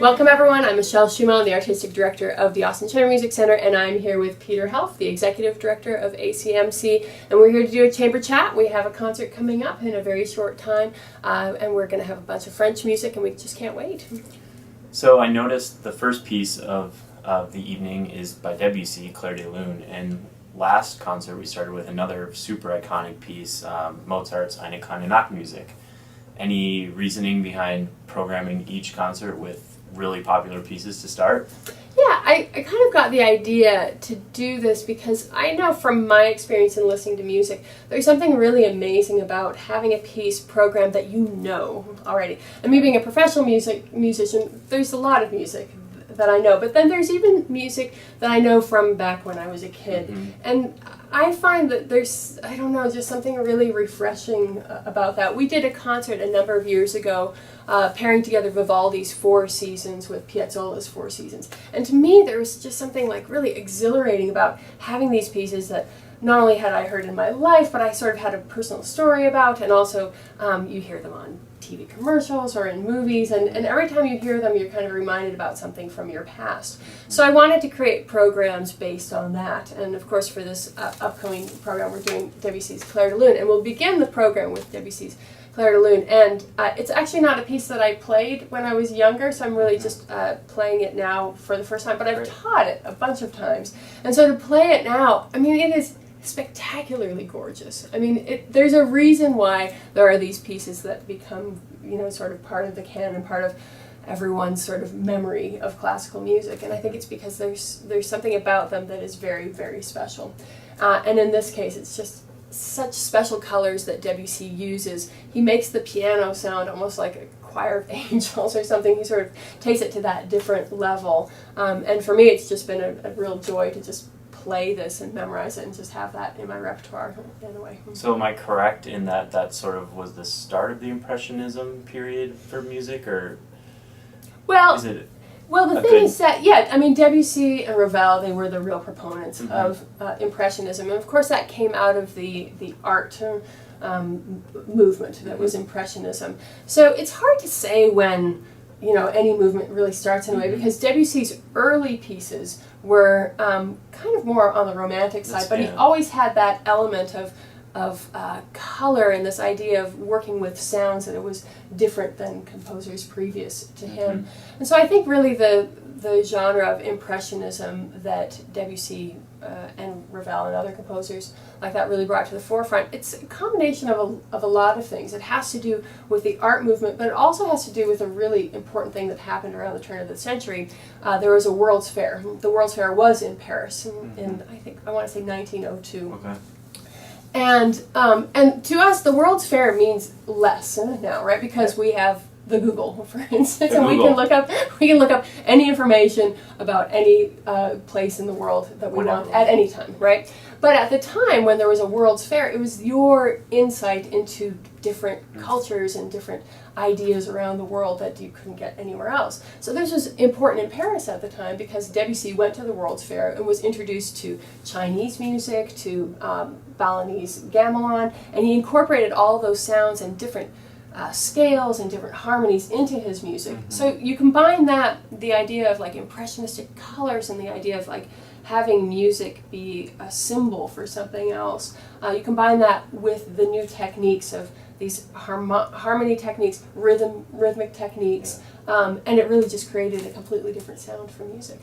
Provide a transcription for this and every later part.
Welcome everyone, I'm Michelle Schumann, the Artistic Director of the Austin Chamber Music Center, and I'm here with Peter Helf, the Executive Director of ACMC, and we're here to do a chamber chat. We have a concert coming up in a very short time, and we're going to have a bunch of French music, and we just can't wait. So I noticed the first piece of the evening is by Debussy, Clair de Lune, and last concert we started with another super iconic piece, Mozart's Eine kleine Nachtmusik. Any reasoning behind programming each concert with really popular pieces to start? Yeah, I kind of got the idea to do this because I know from my experience in listening to music, there's something really amazing about having a piece programmed that you know already. And me being a professional musician, there's a lot of music that I know, but then there's even music that I know from back when I was a kid. Mm-hmm. And I find that there's, I don't know, just something really refreshing about that. We did a concert a number of years ago pairing together Vivaldi's Four Seasons with Piazzolla's Four Seasons. And to me, there was just something like really exhilarating about having these pieces that not only had I heard in my life, but I sort of had a personal story about, and also you hear them on TV commercials or in movies, and every time you hear them, you're kind of reminded about something from your past. So I wanted to create programs based on that, and of course for this upcoming program we're doing Debussy's Clair de Lune, and we'll begin the program with Debussy's Clair de Lune, and it's actually not a piece that I played when I was younger, so I'm really just playing it now for the first time, but I've taught it a bunch of times, and so to play it now, I mean, it is spectacularly gorgeous. I mean, there's a reason why there are these pieces that become, you know, sort of part of the canon, part of everyone's sort of memory of classical music, and I think it's because there's something about them that is very, very special. And in this case, it's just such special colors that Debussy uses. He makes the piano sound almost like a choir of angels or something. He sort of takes it to that different level. And for me, it's just been a real joy to just play this and memorize it and just have that in my repertoire in a way. So am I correct in that that sort of was the start of the Impressionism period for music, or is it? Well, the thing is that, yeah, I mean, Debussy and Ravel, they were the real proponents of Impressionism, and of course that came out of the art movement that was Impressionism. So it's hard to say when, you know, any movement really starts in a way, because Debussy's early pieces were kind of more on the romantic side, but he always had that element of color and this idea of working with sounds that it was different than composers previous to him. And so I think really the genre of Impressionism that Debussy and Ravel and other composers like that really brought to the forefront, it's a combination of a lot of things. It has to do with the art movement, but it also has to do with a really important thing that happened around the turn of the century. There was a World's Fair. The World's Fair was in Paris in I want to say 1902. Okay. And to us, the World's Fair means less now, right? Because we have the Google, for instance, and we can look up any information about any place in the world that we want at any time, right? But at the time when there was a World's Fair, it was your insight into different cultures and different ideas around the world that you couldn't get anywhere else. So this was important in Paris at the time because Debussy went to the World's Fair and was introduced to Chinese music, to Balinese gamelan, and he incorporated all those sounds and different scales and different harmonies into his music. So you combine that, the idea of like impressionistic colors and the idea of like having music be a symbol for something else. You combine that with the new techniques of these harmony techniques, rhythmic techniques, and it really just created a completely different sound for music.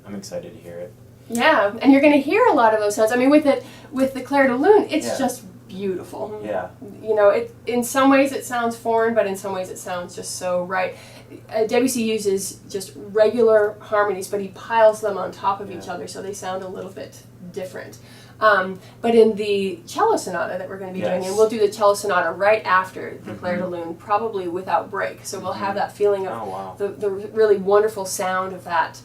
I'm excited to hear it. Yeah, and you're going to hear a lot of those sounds. I mean, with the Clair de Lune, it's just beautiful. Yeah. You know, in some ways it sounds foreign, but in some ways it sounds just so right. Debussy uses just regular harmonies, but he piles them on top of each other, so they sound a little bit different. But in the cello sonata that we're going to be doing, and we'll do the cello sonata right after the Clair de Lune, probably without break, so we'll have that feeling of the really wonderful sound of that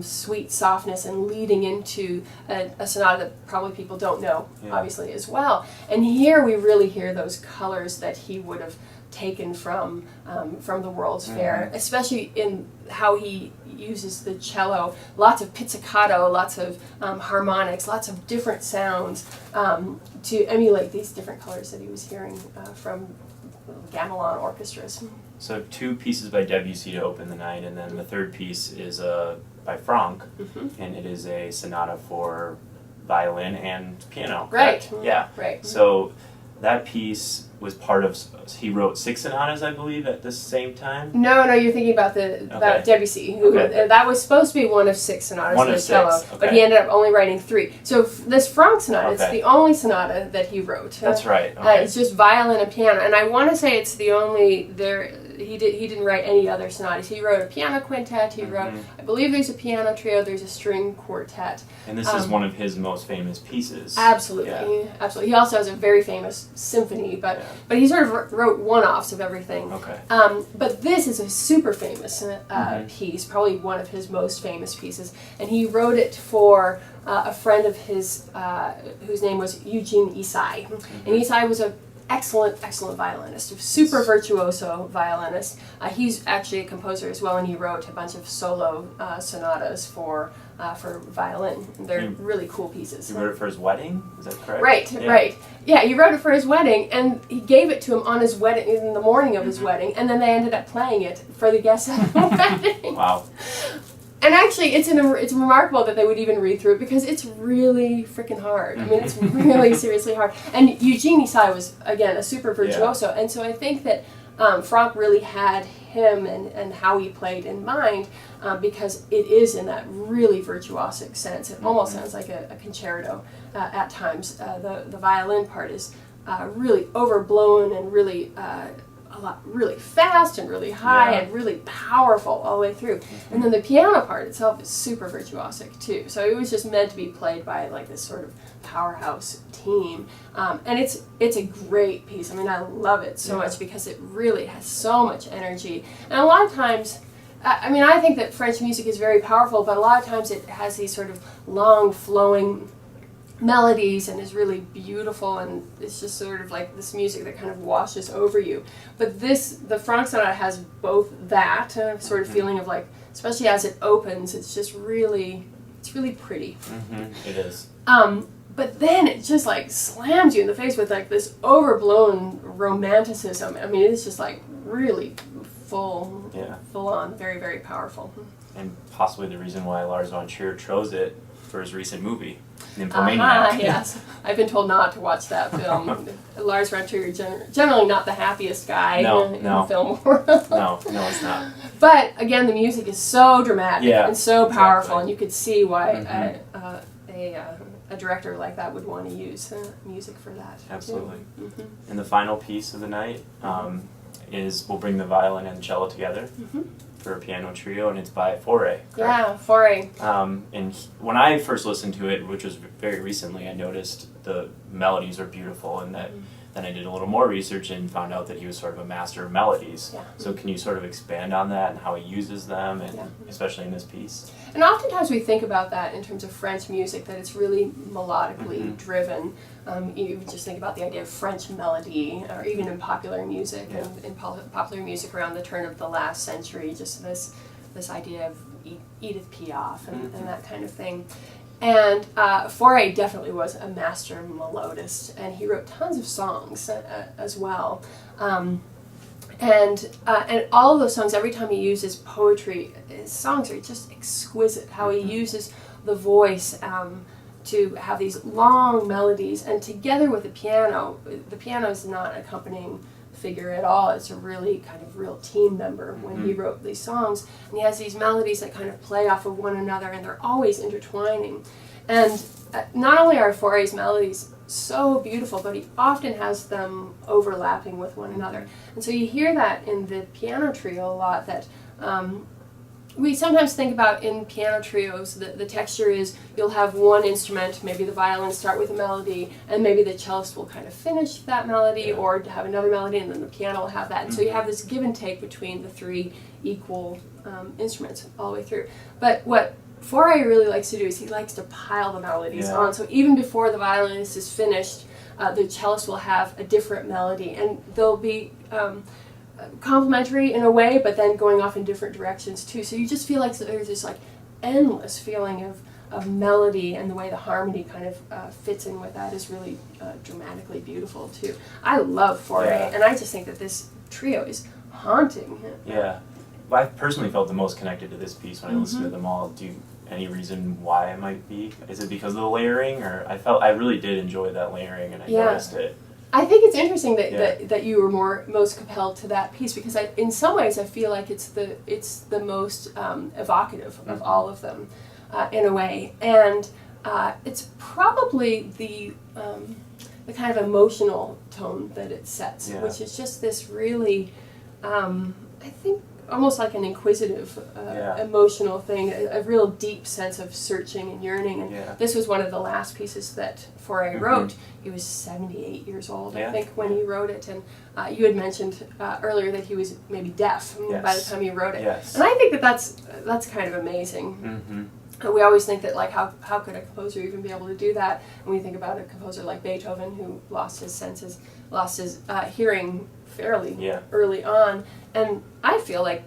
sweet softness and leading into a sonata that probably people don't know, obviously, as well. And here we really hear those colors that he would have taken from the World's Fair, especially in how he uses the cello. Lots of pizzicato, lots of harmonics, lots of different sounds to emulate these different colors that he was hearing from gamelan orchestras. So 2 pieces by Debussy to open the night, and then the third piece is by Franck, and it is a sonata for violin and piano. Right. Correct? Yeah. Right. So that piece was part of. He wrote 6 sonatas, I believe, at the same time. No, you're thinking about about Debussy. That was supposed to be one of 6 sonatas for the cello, but he ended up only writing 3. So this Franck sonata, it's the only sonata that he wrote. That's right. Okay. It's just violin and piano, and I want to say it's the only He didn't write any other sonatas. He wrote a piano quintet. He wrote, I believe, there's a piano trio. There's a string quartet. And this is one of his most famous pieces. Absolutely, absolutely. He also has a very famous symphony, but he sort of wrote one-offs of everything. Okay. But this is a super famous piece, probably one of his most famous pieces, and he wrote it for a friend of his whose name was Eugene Isai, and Isai was a excellent violinist, a super virtuoso violinist. He's actually a composer as well, and he wrote a bunch of solo sonatas for violin. They're really cool pieces. He wrote it for his wedding? Is that correct? Right. Yeah, he wrote it for his wedding, and he gave it to him on his wedding, in the morning of his wedding, and then they ended up playing it for the guests at the wedding. Wow. And actually, it's remarkable that they would even read through it, because it's really freaking hard. I mean, it's really seriously hard. And Eugene Isai was, again, a super virtuoso, and so I think that Franck really had him and how he played in mind, because it is in that really virtuosic sense. It almost sounds like a concerto at times. The violin part is really overblown and really really fast and really high and really powerful all the way through. And then the piano part itself is super virtuosic too. So it was just meant to be played by like this sort of powerhouse team. And it's a great piece. I mean, I love it so much because it really has so much energy. And a lot of times, I mean, I think that French music is very powerful, but a lot of times it has these sort of long flowing melodies and is really beautiful, and it's just sort of like this music that kind of washes over you. But the Franck sonata has both that sort of feeling of like, especially as it opens, it's really pretty. It is. But then it just like slams you in the face with like this overblown romanticism. I mean, it's just like really full on, very, very powerful. And possibly the reason why Lars von Trier chose it for his recent movie, Nymphomaniac. Yes, I've been told not to watch that film. Lars von Trier generally not the happiest guy in the film world. No, it's not. But again, the music is so dramatic and so powerful, and you could see why a director like that would want to use music for that. Absolutely. And the final piece of the night is we'll bring the violin and cello together. For a piano trio, and it's by Fauré. Yeah, Fauré. And when I first listened to it, which was very recently, I noticed the melodies are beautiful, and that then I did a little more research and found out that he was sort of a master of melodies. Yeah. So can you sort of expand on that and how he uses them, and especially in this piece? And oftentimes we think about that in terms of French music, that it's really melodically driven. You just think about the idea of French melody, or even in popular music, and in popular music around the turn of the last century, just this idea of Edith Piaf and that kind of thing. And Fauré definitely was a master melodist, and he wrote tons of songs as well. And all of those songs, every time he uses poetry, his songs are just exquisite. How he uses the voice to have these long melodies, and together with the piano is not an accompanying figure at all. It's a really kind of real team member when he wrote these songs. And he has these melodies that kind of play off of one another, and they're always intertwining. And not only are Fauré's melodies so beautiful, but he often has them overlapping with one another. And so you hear that in the piano trio a lot, that we sometimes think about in piano trios, the texture is you'll have one instrument, maybe the violin start with a melody, and maybe the cellist will kind of finish that melody, or have another melody, and then the piano will have that. And so you have this give and take between the three equal instruments all the way through. But what Fauré really likes to do is he likes to pile the melodies on. So even before the violinist is finished, the cellist will have a different melody, and they'll be complementary in a way, but then going off in different directions too. So you just feel like there's this like endless feeling of melody, and the way the harmony kind of fits in with that is really dramatically beautiful too. I love Fauré, and I just think that this trio is haunting. Yeah. I personally felt the most connected to this piece when I listened to them all. Do you, any reason why it might be? Is it because of the layering, or I really did enjoy that layering, and I noticed it. I think it's interesting that you were most compelled to that piece, because in some ways I feel like it's the most evocative of all of them, in a way, and it's probably the kind of emotional tone that it sets, which is just this really, I think, almost like an inquisitive, emotional thing, a real deep sense of searching and yearning. And this was one of the last pieces that Fauré wrote. He was 78 years old, I think, when he wrote it. And you had mentioned earlier that he was maybe deaf by the time he wrote it. And I think that's kind of amazing. We always think that, like, how could a composer even be able to do that? And we think about a composer like Beethoven, who lost his senses, lost his hearing fairly early on. And I feel like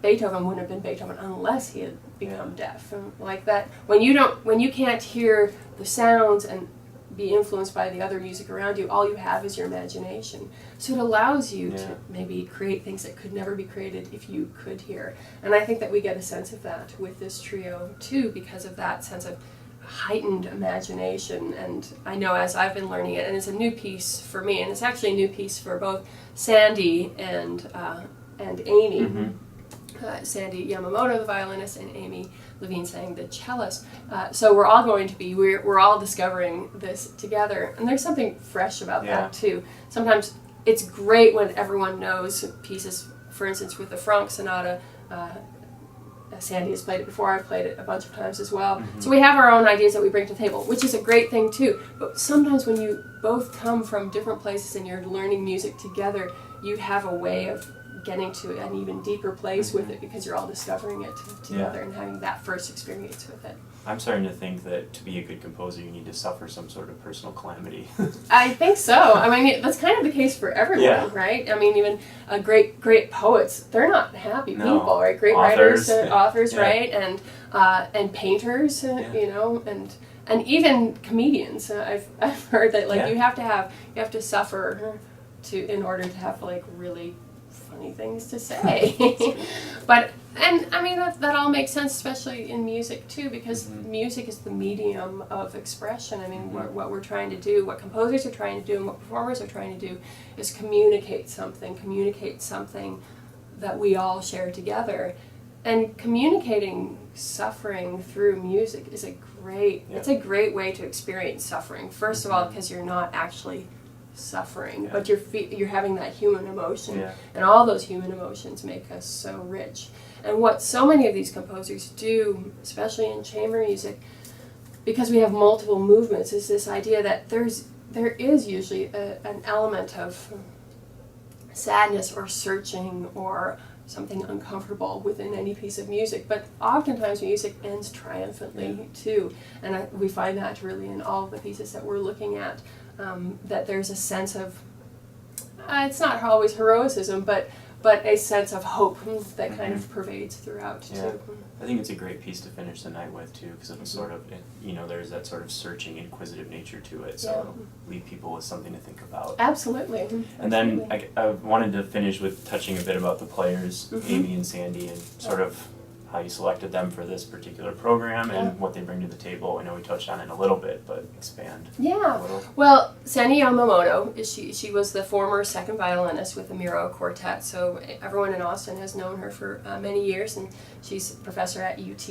Beethoven wouldn't have been Beethoven unless he had become deaf. And like that, when you can't hear the sounds and be influenced by the other music around you, all you have is your imagination. So it allows you to maybe create things that could never be created if you could hear. And I think that we get a sense of that with this trio too, because of that sense of heightened imagination. And I know, as I've been learning it, and it's a new piece for me, and it's actually a new piece for both Sandy and Amy. Sandy Yamamoto, the violinist, and Amy Levine sang the cellist. So we're all going to be, we're all discovering this together. And there's something fresh about that too. Sometimes it's great when everyone knows pieces, for instance, with the Franck Sonata. Sandy has played it before, I've played it a bunch of times as well. So we have our own ideas that we bring to the table, which is a great thing too. But sometimes when you both come from different places and you're learning music together, you have a way of getting to an even deeper place with it, because you're all discovering it together and having that first experience with it. I'm starting to think that to be a good composer, you need to suffer some sort of personal calamity. I think so. I mean, that's kind of the case for everyone, right? I mean, even great poets, they're not happy people, right? Great writers, authors, right? And painters, you know, and even comedians. I've heard that, like, you have to suffer in order to have, like, really funny things to say. But I mean, that all makes sense, especially in music too, because music is the medium of expression. I mean, what we're trying to do, what composers are trying to do, and what performers are trying to do is communicate something that we all share together. And communicating suffering through music is it's a great way to experience suffering. First of all, because you're not actually suffering, but you're having that human emotion, and all those human emotions make us so rich. And what so many of these composers do, especially in chamber music, because we have multiple movements, is this idea that there is usually an element of sadness or searching or something uncomfortable within any piece of music, but oftentimes music ends triumphantly too, and we find that really in all of the pieces that we're looking at. That there's a sense of, it's not always heroicism, but a sense of hope that kind of pervades throughout too. I think it's a great piece to finish the night with too, because it's sort of, there's that sort of searching, inquisitive nature to it, so it'll leave people with something to think about. Absolutely. And then I wanted to finish with touching a bit about the players, Amy and Sandy, and sort of how you selected them for this particular program and what they bring to the table. I know we touched on it a little bit, but expand a little. Well, Sandy Yamamoto, she was the former second violinist with the Miro Quartet, so everyone in Austin has known her for many years, and she's a professor at UT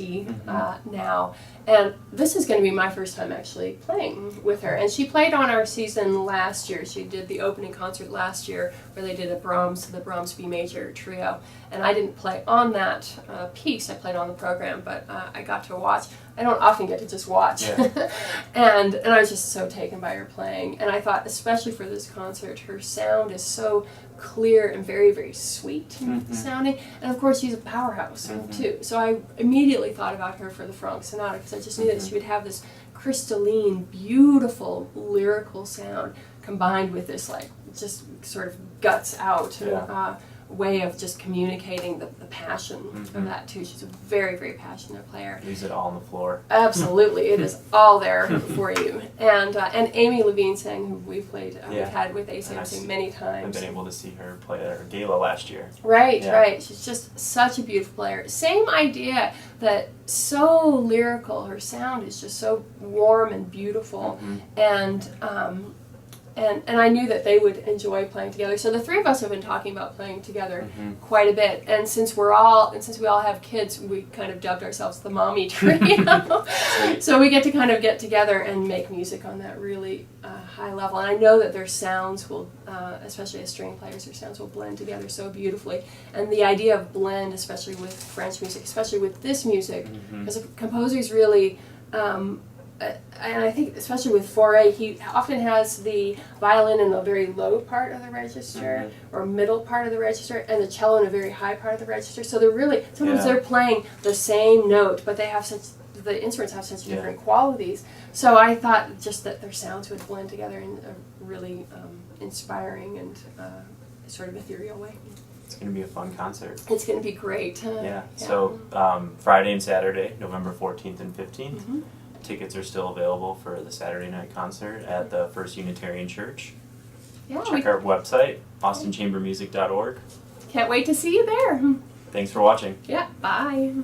now. And this is going to be my first time actually playing with her. And she played on our season last year. She did the opening concert last year where they did the Brahms B major trio. And I didn't play on that piece. I played on the program, but I got to watch. I don't often get to just watch. and I was just so taken by her playing. And I thought, especially for this concert, her sound is so clear and very, very sweet sounding. And of course, she's a powerhouse too. So I immediately thought about her for the Franck Sonata, because I just knew that she would have this crystalline, beautiful, lyrical sound combined with this, like, just sort of guts out way of just communicating the passion Mm-hmm. of that too. She's a very, very passionate player. Leaves it all on the floor. Absolutely, it is all there for you. And Amy Levine sang, who we've played, we've Yeah. had with And I've ACMC many I've times. been able to see her play at her gala last year. Right, Yeah. right. She's just such a beautiful player. Same idea, that so lyrical. Her sound is just so warm and beautiful, Mm-hmm. and I knew that they would enjoy playing together. So the three of us have been talking about playing together Mm-hmm. quite a bit. And since we all have kids, we kind of dubbed ourselves the mommy trio. So we get together and make music on that really high level. And I know that their sounds will, especially as string players, their sounds will blend together so beautifully. And the idea of blend, especially with French music, especially with this music, Mm-hmm. as a composer's really. And I think especially with Fauré, he often has the violin in the very low part of the register or middle part of the register, and the cello in a very high part of the register. So they're really sometimes they're playing the same note, but the instruments have such different qualities. So I thought just that their sounds would blend together in a really inspiring and sort of ethereal way. It's going to be a fun concert. It's going to be great. Yeah. So Friday and Saturday, November 14th and 15th. Mm-hmm. Tickets are still available for the Saturday night concert at the First Unitarian Church. Yeah, Check our website, austinchambermusic.org. can't wait to see you there. Thanks for watching. Yeah, bye.